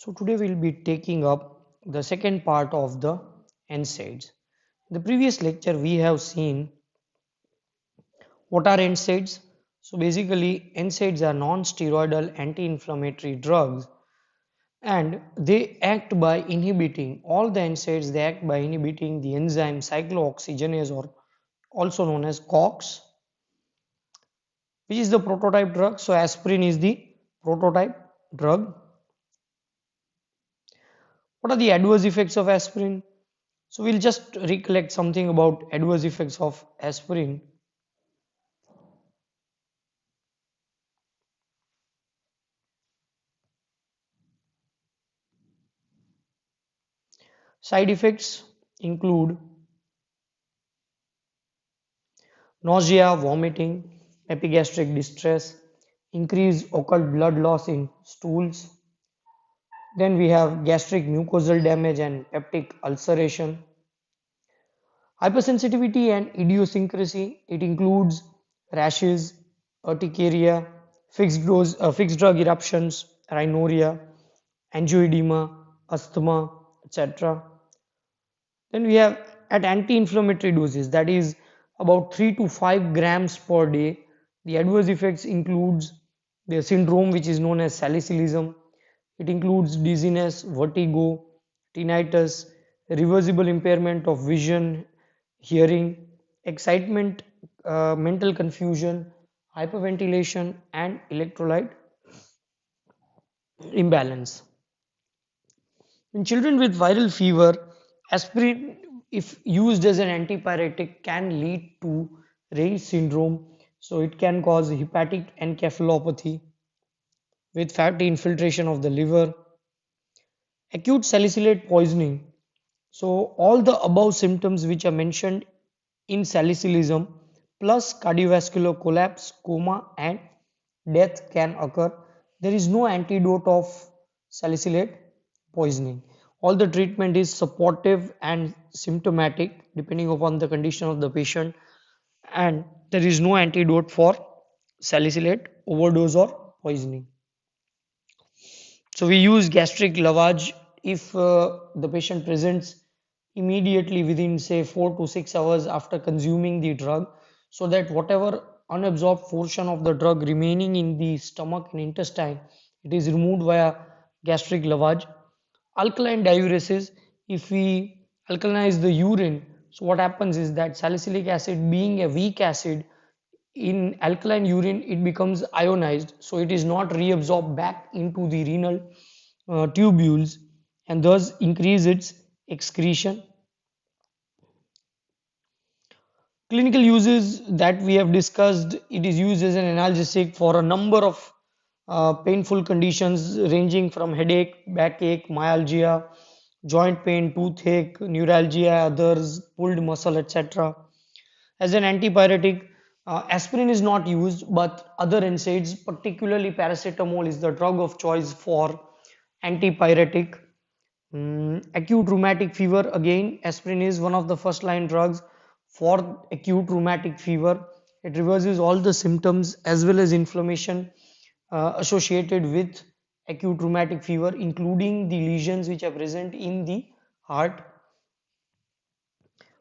So today we'll be taking up the second part of the NSAIDs. In the previous lecture we have seen what are NSAIDs. So basically NSAIDs are non-steroidal anti-inflammatory drugs and they act by inhibiting all the NSAIDs. They act by inhibiting the enzyme cyclooxygenase, or also known as COX, which is the prototype drug. So aspirin is the prototype drug. What are the adverse effects of aspirin? So we'll just recollect something about adverse effects of aspirin. Side effects include nausea, vomiting, epigastric distress, increased occult blood loss in stools. Then we have gastric mucosal damage and peptic ulceration. Hypersensitivity and idiosyncrasy, it includes rashes, urticaria, fixed drug eruptions, rhinorrhea, angioedema, asthma, etc. Then we have at anti-inflammatory doses, that is about 3 to 5 grams per day. The adverse effects includes the syndrome which is known as salicylism. It includes dizziness, vertigo, tinnitus, reversible impairment of vision, hearing, excitement, mental confusion, hyperventilation, and electrolyte imbalance. In children with viral fever, aspirin, if used as an antipyretic, can lead to Raynaud syndrome. So it can cause hepatic encephalopathy with fatty infiltration of the liver, acute salicylate poisoning. So all the above symptoms which are mentioned in salicylism plus cardiovascular collapse, coma, and death can occur. There is no antidote of salicylate poisoning. All the treatment is supportive and symptomatic depending upon the condition of the patient, and there is no antidote for salicylate overdose or poisoning. So we use gastric lavage if the patient presents immediately within say 4 to 6 hours after consuming the drug, so that whatever unabsorbed portion of the drug remaining in the stomach and intestine, it is removed via gastric lavage. Alkaline diuresis, if we alkalinize the urine, so what happens is that salicylic acid, being a weak acid, in alkaline urine it becomes ionized, so it is not reabsorbed back into the renal tubules and thus increase its excretion. Clinical uses that we have discussed, it is used as an analgesic for a number of painful conditions ranging from headache, backache, myalgia, joint pain, toothache, neuralgia, others, pulled muscle, etc. As an antipyretic, aspirin is not used, but other NSAIDs, particularly paracetamol, is the drug of choice for antipyretic. Acute rheumatic fever, again, aspirin is one of the first line drugs for acute rheumatic fever. It reverses all the symptoms as well as inflammation associated with acute rheumatic fever, including the lesions which are present in the heart.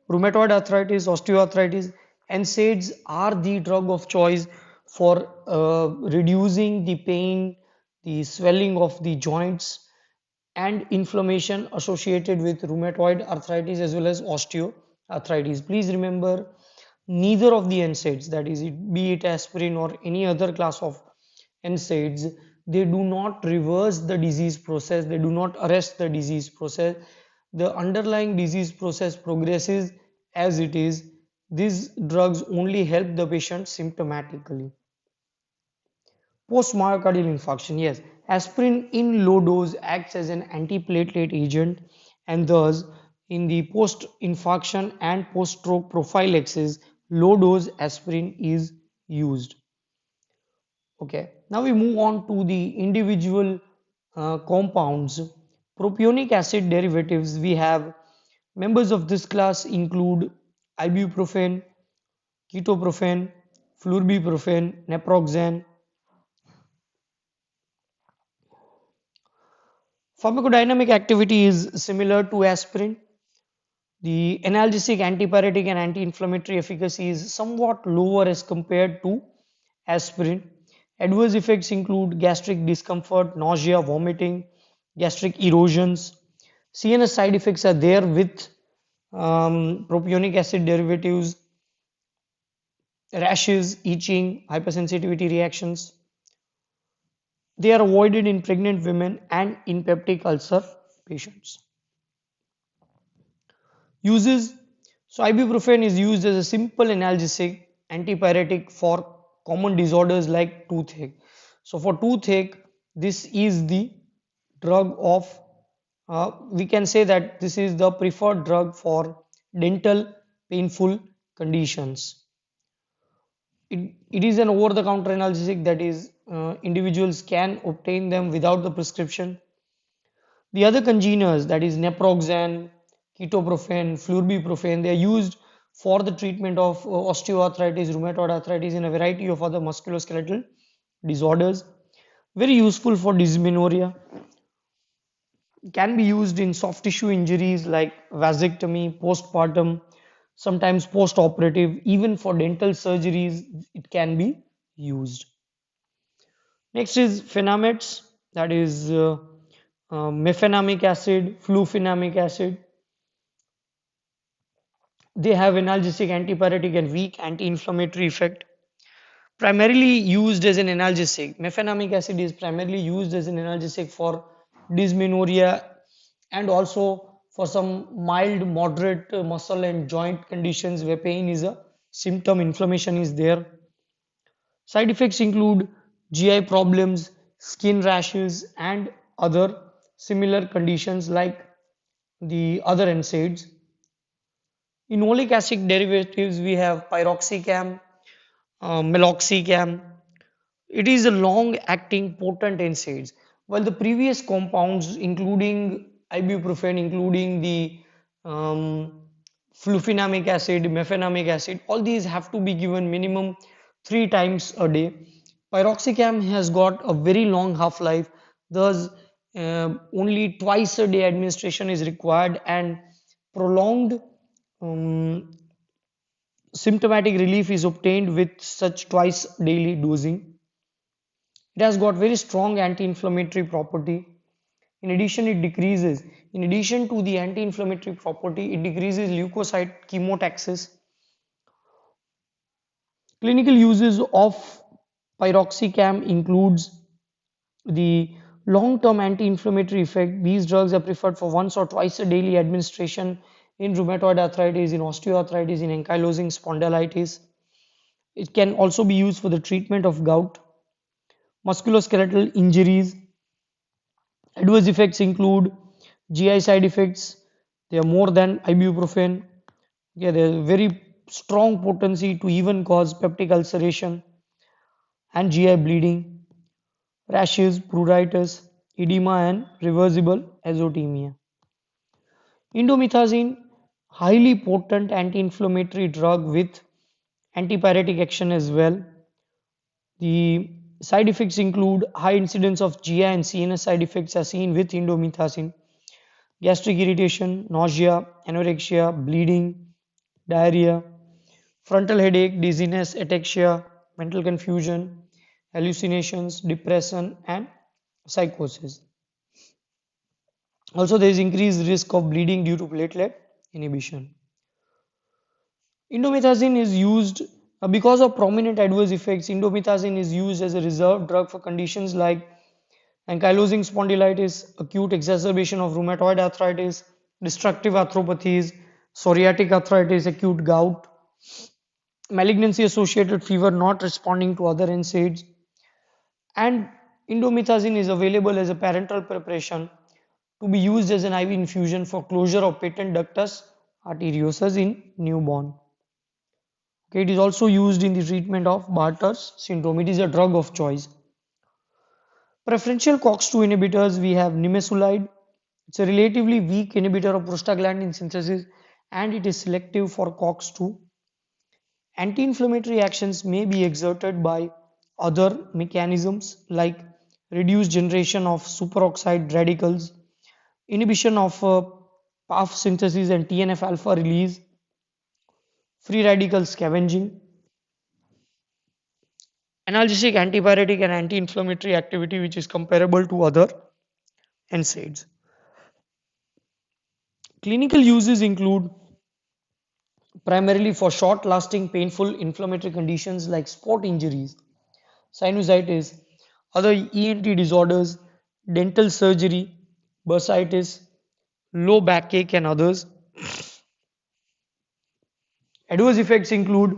Rheumatoid arthritis, osteoarthritis, NSAIDs are the drug of choice for reducing the pain, the swelling of the joints, and inflammation associated with rheumatoid arthritis as well as osteoarthritis. Please remember, neither of the NSAIDs, that is, be it aspirin or any other class of NSAIDs, they do not reverse the disease process, they do not arrest the disease process. The underlying disease process progresses as it is. These drugs only help the patient symptomatically. Post myocardial infarction, yes, aspirin in low dose acts as an antiplatelet agent, and thus in the post infarction and post stroke prophylaxis, low dose aspirin is used. Okay, now we move on to the individual compounds. Propionic acid derivatives, we have members of this class include ibuprofen, ketoprofen, flurbiprofen, naproxen. Pharmacodynamic activity is similar to aspirin. The analgesic, antipyretic, and anti-inflammatory efficacy is somewhat lower as compared to aspirin. Adverse effects include gastric discomfort, nausea, vomiting, gastric erosions. CNS side effects are there with propionic acid derivatives, rashes, itching, hypersensitivity reactions. They are avoided in pregnant women and in peptic ulcer patients. Uses. So ibuprofen is used as a simple analgesic antipyretic for common disorders like toothache. So for toothache, this is the drug of, we can say that this is the preferred drug for dental painful conditions. It is an over the counter analgesic, that is, individuals can obtain them without the prescription. The other congeners, that is naproxen, ketoprofen, flurbiprofen, they are used for the treatment of osteoarthritis, rheumatoid arthritis, and a variety of other musculoskeletal disorders. Very useful for dysmenorrhea. Can be used in soft tissue injuries like vasectomy, postpartum, sometimes post-operative, even for dental surgeries, it can be used. Next is phenamates, that is mefenamic acid, flufenamic acid. They have analgesic, antipyretic, and weak anti-inflammatory effect. Primarily used as an analgesic, mefenamic acid is primarily used as an analgesic for dysmenorrhea and also for some mild, moderate muscle and joint conditions where pain is a symptom, inflammation is there. Side effects include GI problems, skin rashes, and other similar conditions like the other NSAIDs. In oleic acid derivatives, we have piroxicam, meloxicam. It is a long-acting potent NSAIDs. While the previous compounds, including ibuprofen, including the um, flufenamic acid, mefenamic acid, all these have to be given minimum 3 times a day. Piroxicam has got a very long half-life, thus only twice a day administration is required, and prolonged um, symptomatic relief is obtained with such twice daily dosing. It has got very strong anti-inflammatory property. In addition to the anti-inflammatory property, it decreases leukocyte chemotaxis. Clinical uses of piroxicam includes the long-term anti-inflammatory effect. These drugs are preferred for once or twice a daily administration in rheumatoid arthritis, in osteoarthritis, in ankylosing spondylitis. It can also be used for the treatment of gout, musculoskeletal injuries. Adverse effects include GI side effects. They are more than ibuprofen. Okay, there is very strong potency to even cause peptic ulceration and GI bleeding, rashes, pruritus, edema, and reversible azotemia. Indomethacin, highly potent anti-inflammatory drug with antipyretic action as well. The side effects include high incidence of GI and CNS side effects are seen with indomethacin. Gastric irritation, nausea, anorexia, bleeding, diarrhea, frontal headache, dizziness, ataxia, mental confusion, hallucinations, depression, and psychosis. Also, there is increased risk of bleeding due to platelet inhibition. Indomethacin is used because of prominent adverse effects. Indomethacin is used as a reserve drug for conditions like ankylosing spondylitis, acute exacerbation of rheumatoid arthritis, destructive arthropathies, psoriatic arthritis, acute gout, malignancy associated fever not responding to other NSAIDs, and indomethacin is available as a parenteral preparation to be used as an IV infusion for closure of patent ductus arteriosus in newborn. Okay, it is also used in the treatment of Barter's syndrome. It is a drug of choice. Preferential COX-2 inhibitors, we have nimesulide. It's a relatively weak inhibitor of prostaglandin synthesis and it is selective for COX-2. Anti-inflammatory actions may be exerted by other mechanisms like reduced generation of superoxide radicals, inhibition of PAF synthesis and TNF alpha release, free radical scavenging, analgesic, antipyretic, and anti-inflammatory activity, which is comparable to other NSAIDs. Clinical uses include primarily for short-lasting painful inflammatory conditions like spot injuries, sinusitis, other ENT disorders, dental surgery, bursitis, low backache, and others. Adverse effects include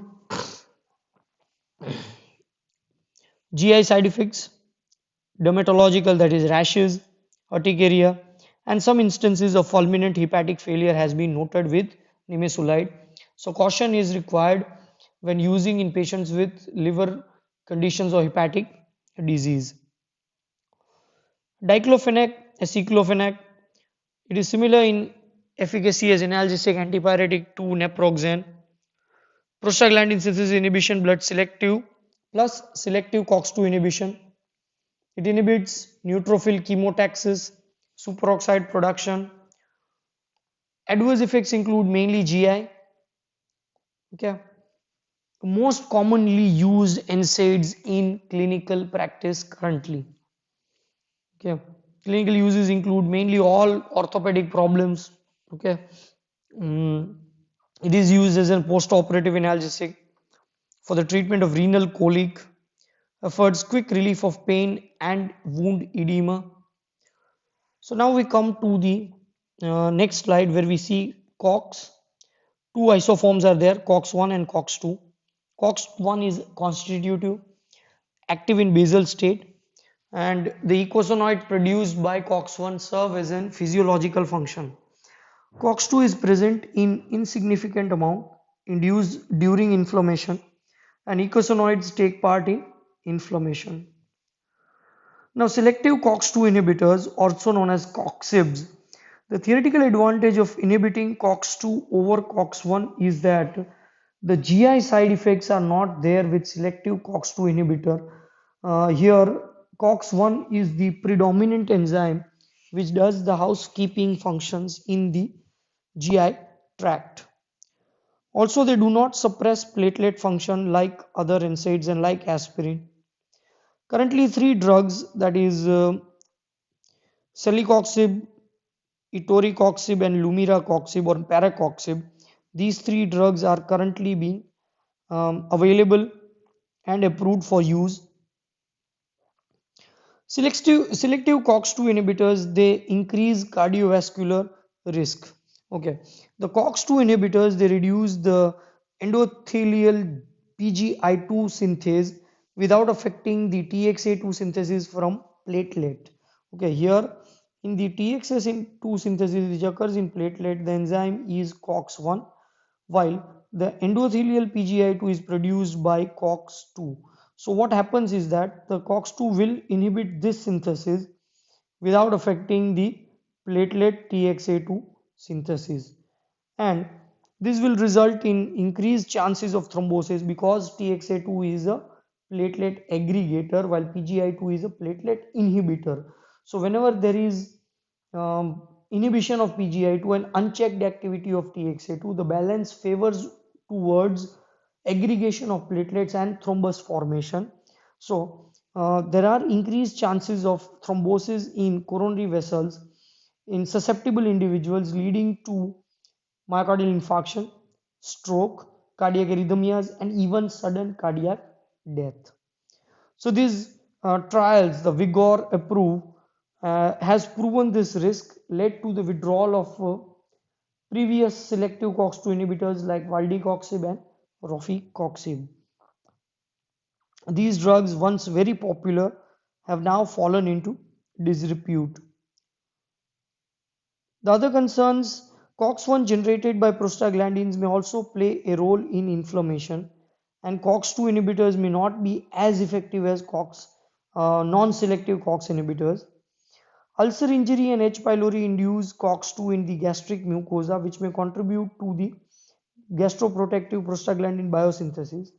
GI side effects, dermatological, that is rashes, urticaria, and some instances of fulminant hepatic failure has been noted with nimesulide. So caution is required when using in patients with liver conditions or hepatic disease. Diclofenac, aceclofenac, it is similar in efficacy as analgesic antipyretic to naproxen. Prostaglandin synthesis inhibition, blood selective plus selective COX-2 inhibition. It inhibits neutrophil chemotaxis, superoxide production. Adverse effects include mainly GI. Okay. Most commonly used NSAIDs in clinical practice currently. Okay. Clinical uses include mainly all orthopedic problems. Okay. Mm, it is used as a post-operative analgesic for the treatment of renal colic, affords quick relief of pain and wound edema. So now we come to the next slide where we see COX. Two isoforms are there, COX-1 and COX-2. COX-1 is constitutive, active in basal state, and the eicosanoid produced by COX-1 serve as an physiological function. COX-2 is present in insignificant amount, induced during inflammation, and eicosanoids take part in inflammation. Now, selective COX-2 inhibitors, also known as COXIBs, the theoretical advantage of inhibiting COX-2 over COX-1 is that the GI side effects are not there with selective COX-2 inhibitor. Here, COX-1 is the predominant enzyme which does the housekeeping functions in the GI tract. Also, they do not suppress platelet function like other NSAIDs and like aspirin. Currently, three drugs, that is celecoxib, etoricoxib, and lumiracoxib or paracoxib, these three drugs are currently being available and approved for use. Selective COX-2 inhibitors, they increase cardiovascular risk. Okay, the COX-2 inhibitors, they reduce the endothelial PGI2 synthase without affecting the TXA2 synthesis from platelet. Okay, here in the TXA2 synthesis which occurs in platelet, the enzyme is COX-1, while the endothelial PGI2 is produced by COX-2. So what happens is that the COX-2 will inhibit this synthesis without affecting the platelet TXA2 synthesis, and this will result in increased chances of thrombosis because TXA2 is a platelet aggregator while PGI2 is a platelet inhibitor. So whenever there is inhibition of PGI2 and unchecked activity of TXA2, the balance favors towards aggregation of platelets and thrombus formation. So there are increased chances of thrombosis in coronary vessels in susceptible individuals, leading to myocardial infarction, stroke, cardiac arrhythmias, and even sudden cardiac death. So these trials, the Vigor approved, has proven this risk, led to the withdrawal of previous selective COX-2 inhibitors like valdecoxib and rofecoxib. These drugs, once very popular, have now fallen into disrepute. The other concerns, COX-1 generated by prostaglandins may also play a role in inflammation, and COX-2 inhibitors may not be as effective as non-selective COX inhibitors. Ulcer injury and H. pylori induce COX-2 in the gastric mucosa, which may contribute to the gastroprotective prostaglandin biosynthesis.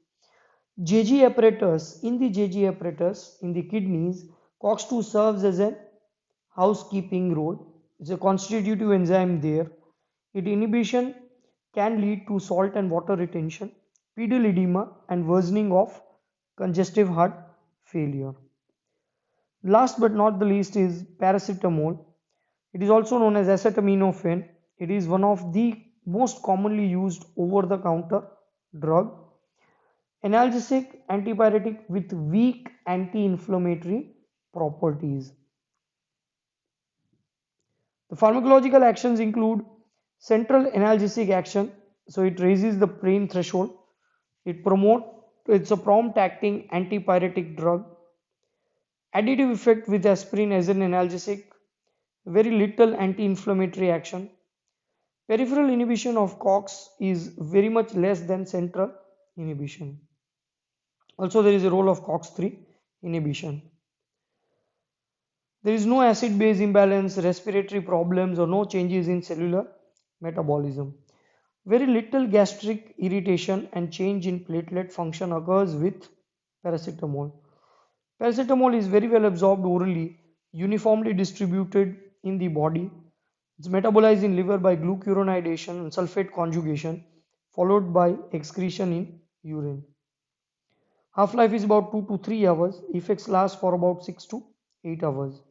JG apparatus, in the JG apparatus in the kidneys, COX-2 serves as a housekeeping role. It's a constitutive enzyme there. Its inhibition can lead to salt and water retention, pedal edema, and worsening of congestive heart failure. Last but not the least is paracetamol. It is also known as acetaminophen. It is one of the most commonly used over the counter drug, analgesic antipyretic with weak anti-inflammatory properties. The pharmacological actions include central analgesic action, so it raises the pain threshold. It's a prompt acting antipyretic drug. Additive effect with aspirin as an analgesic, very little anti-inflammatory action. Peripheral inhibition of COX is very much less than central inhibition. Also, there is a role of COX-3 inhibition. There is no acid-base imbalance, respiratory problems, or no changes in cellular metabolism. Very little gastric irritation and change in platelet function occurs with paracetamol. Paracetamol is very well absorbed orally, uniformly distributed in the body. It's metabolized in liver by glucuronidation and sulfate conjugation, followed by excretion in urine. Half-life is about 2 to 3 hours. Effects last for about 6 to 8 hours.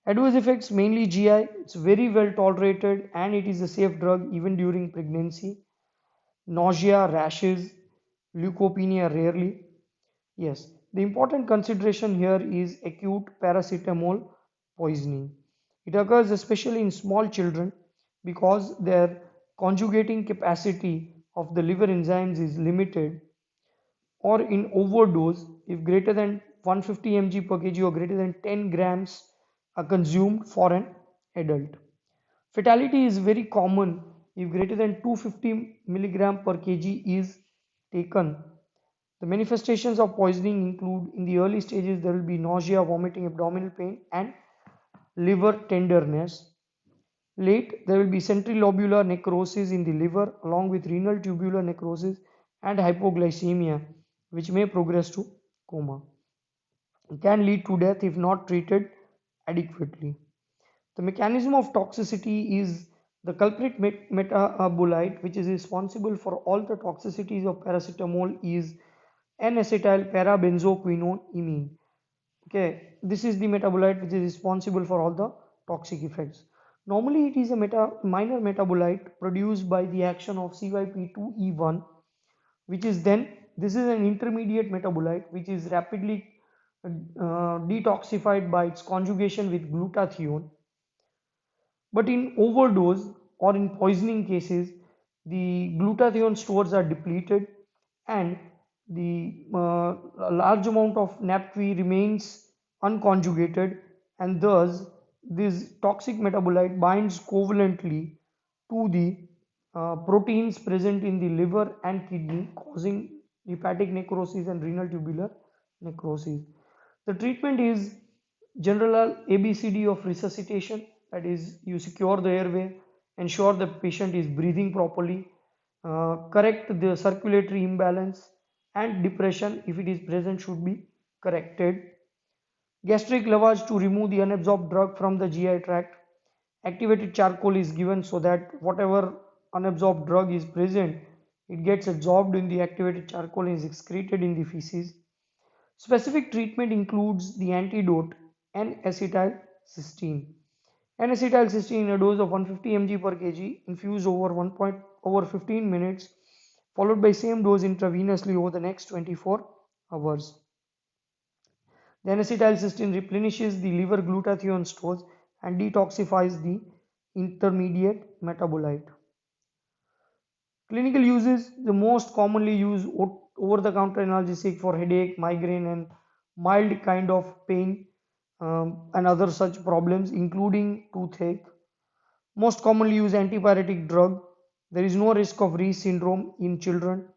Adverse effects mainly GI. It's very well tolerated and it is a safe drug even during pregnancy. Nausea, rashes, leukopenia rarely. Yes, the important consideration here is acute paracetamol poisoning. It occurs especially in small children because their conjugating capacity of the liver enzymes is limited, or in overdose if greater than 150 mg per kg or greater than 10 grams are consumed for an adult. Fatality is very common if greater than 250 milligram per kg is taken. The manifestations of poisoning include, in the early stages there will be nausea, vomiting, abdominal pain and liver tenderness. Late there will be centrilobular necrosis in the liver along with renal tubular necrosis and hypoglycemia, which may progress to coma. It can lead to death if not treated adequately. The mechanism of toxicity is the culprit metabolite which is responsible for all the toxicities of paracetamol is N-acetyl parabenzoquinone. Okay, this is the metabolite which is responsible for all the toxic effects. Normally it is a minor metabolite produced by the action of CYP2E1, which is then, this is an intermediate metabolite which is rapidly detoxified by its conjugation with glutathione. But in overdose or in poisoning cases, the glutathione stores are depleted and the large amount of NAPTV remains unconjugated, and thus this toxic metabolite binds covalently to the proteins present in the liver and kidney, causing hepatic necrosis and renal tubular necrosis. The treatment is general ABCD of resuscitation, that is, you secure the airway, ensure the patient is breathing properly, correct the circulatory imbalance, and depression, if it is present, should be corrected. Gastric lavage to remove the unabsorbed drug from the GI tract. Activated charcoal is given so that whatever unabsorbed drug is present, it gets absorbed in the activated charcoal and is excreted in the feces. Specific treatment includes the antidote N-acetylcysteine. N-acetylcysteine in a dose of 150 mg per kg infused over 15 minutes, followed by same dose intravenously over the next 24 hours. The N-acetylcysteine replenishes the liver glutathione stores and detoxifies the intermediate metabolite. Clinical uses: the most commonly used over-the-counter analgesic for headache, migraine and mild kind of pain and other such problems including toothache. Most commonly used antipyretic drug. There is no risk of Reye syndrome in children.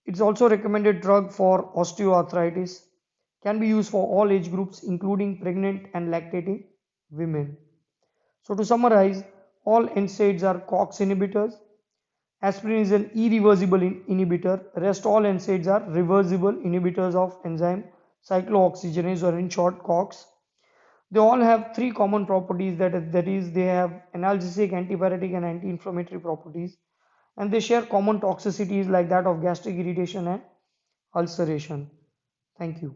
It's also recommended drug for osteoarthritis. Can be used for all age groups including pregnant and lactating women. So to summarize, all NSAIDs are COX inhibitors. Aspirin is an irreversible inhibitor. Rest all NSAIDs are reversible inhibitors of enzyme cyclooxygenase, or in short COX. They all have three common properties, that is they have analgesic, antipyretic and anti-inflammatory properties, and they share common toxicities like that of gastric irritation and ulceration. Thank you.